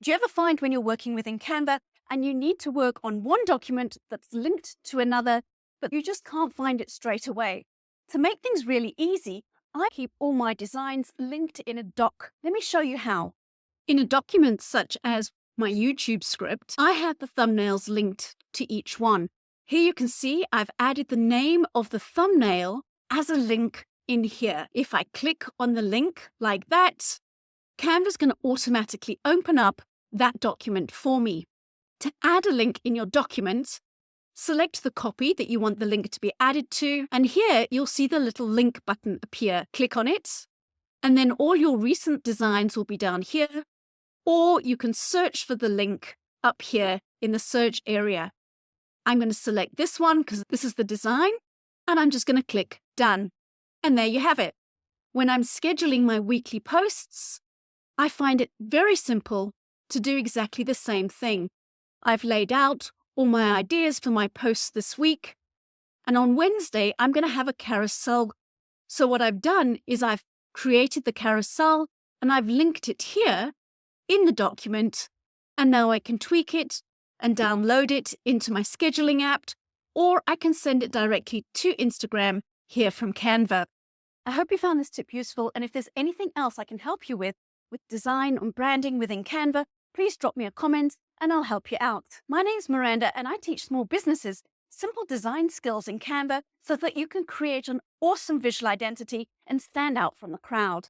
Do you ever find when you're working within Canva and you need to work on one document that's linked to another, but you just can't find it straight away? To make things really easy, I keep all my designs linked in a doc. Let me show you how. In a document such as my YouTube script, I have the thumbnails linked to each one. Here you can see I've added the name of the thumbnail as a link in here. If I click on the link like that, Canva's going to automatically open up that document for me. To add a link in your document, select the copy that you want the link to be added to, and here you'll see the little link button appear. Click on it, and then all your recent designs will be down here, or you can search for the link up here in the search area. I'm going to select this one because this is the design, and I'm just going to click Done. And there you have it. When I'm scheduling my weekly posts, I find it very simple to do exactly the same thing. I've laid out all my ideas for my posts this week, and on Wednesday, I'm going to have a carousel. So what I've done is I've created the carousel and I've linked it here in the document, and now I can tweak it and download it into my scheduling app, or I can send it directly to Instagram here from Canva. I hope you found this tip useful, and if there's anything else I can help you with design and branding within Canva, please drop me a comment and I'll help you out. My name's Miranda and I teach small businesses simple design skills in Canva so that you can create an awesome visual identity and stand out from the crowd.